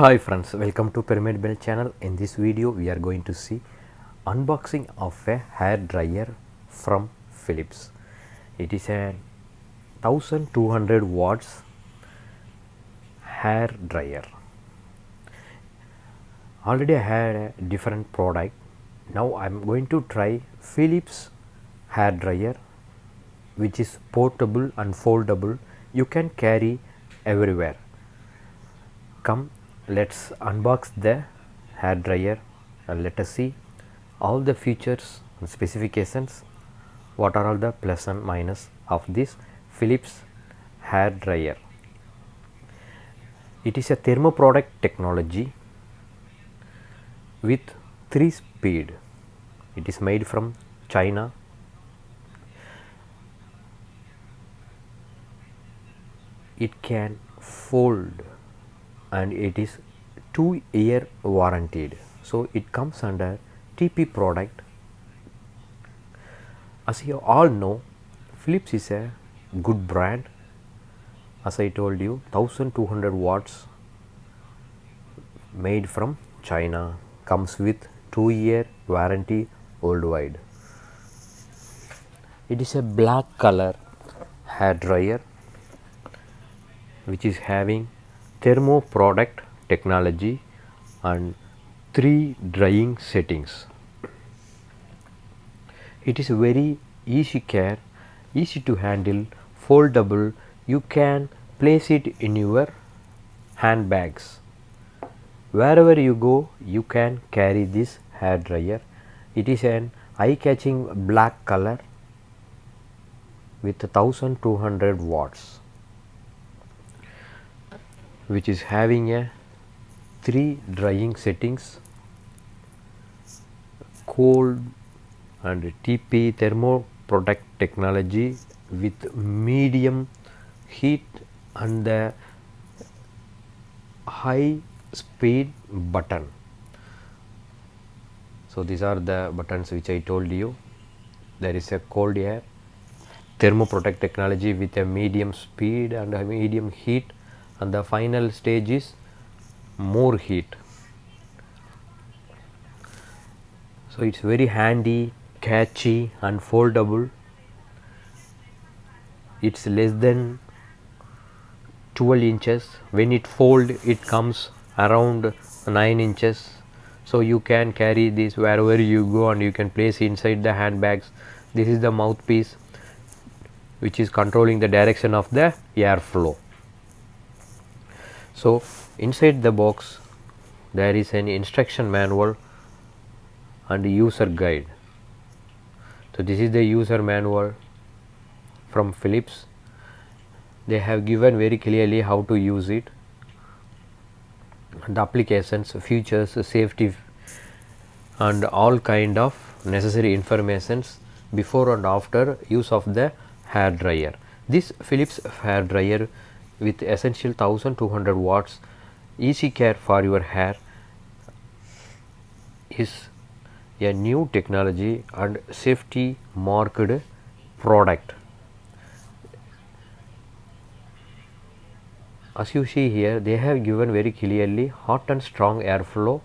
Hi friends, welcome to Pyramid Bell channel. In this video we are going to see unboxing of a hair dryer from Philips. It is a 1200 watts hair dryer. Already I had a different product. Now I am going to try Philips hair dryer, which is portable and foldable. You can carry everywhere. Come, let's unbox the hair dryer and let us see all the features and specifications. What are all the plus and minus of this Philips hair dryer? It is a thermoprotect technology with 3 speed. It is made from China. It can fold and it is 2-year warranted. So it comes under TP product. As you all know, Philips is a good brand. As I told you, 1200 watts made from China, comes with 2-year warranty worldwide. It is a black color hair dryer which is having thermoprotect technology and 3 drying settings. It is very easy care, easy to handle, foldable. You can place it in your handbags. Wherever you go, you can carry this hair dryer. It is an eye-catching black color with 1200 watts, which is having a 3 drying settings, cold and TP thermoprotect technology with medium heat and the high speed button. So these are the buttons which I told you. There is a cold air, thermoprotect technology with a medium speed and a medium heat, and the final stage is more heat. So it's very handy, catchy and foldable. It's less than 12 inches. When it fold, it comes around 9 inches. So you can carry this wherever you go and you can place inside the handbags. This is the mouthpiece which is controlling the direction of the airflow. So inside the box there is an instruction manual and user guide. So this is the user manual from Philips. They have given very clearly how to use it, the applications, features, safety and all kind of necessary informations before and after use of the hair dryer. This Philips hair dryer with essential 1200 watts, easy care for your hair, is a new technology and safety marked product. As you see here, they have given very clearly hot and strong airflow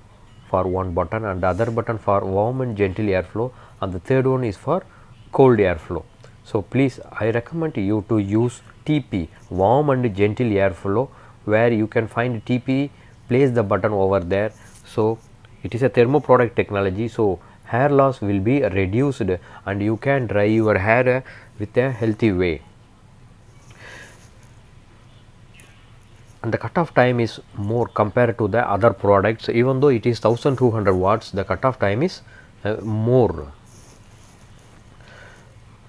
for one button, and the other button for warm and gentle airflow, and the third one is for cold airflow. So please, I recommend you to use TP, warm and gentle airflow, where you can find TP, place the button over there. So it is a thermoproduct technology, so hair loss will be reduced and you can dry your hair with a healthy way. And the cutoff time is more compared to the other products. Even though it is 1200 watts, the cutoff time is more.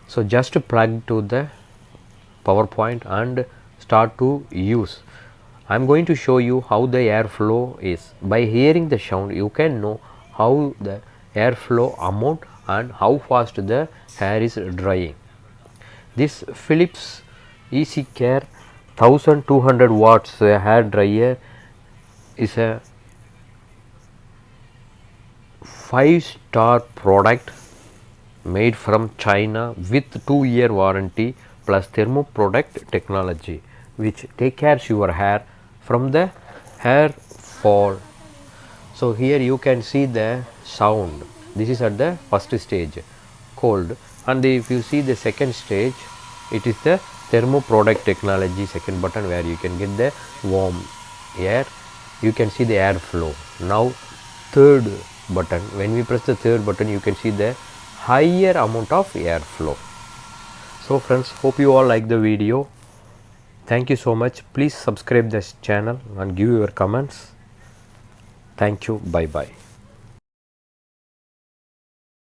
So just plug to the power point and start to use. I am going to show you how the airflow is. By hearing the sound, you can know how the airflow amount and how fast the hair is drying. This Philips Easy Care 1200 watts hair dryer is a 5-star product made from China with 2-year warranty plus thermoprotect technology, which take care your hair from the hair fall. So here you can see the sound. This is at the first stage, cold, and if you see the second stage, it is the thermoprotect technology, second button, where you can get the warm air. You can see the airflow. Now third button, when we press the third button, you can see the higher amount of airflow. So friends, hope you all like the video. Thank you so much. Please subscribe this channel and give your comments. Thank you. Bye bye.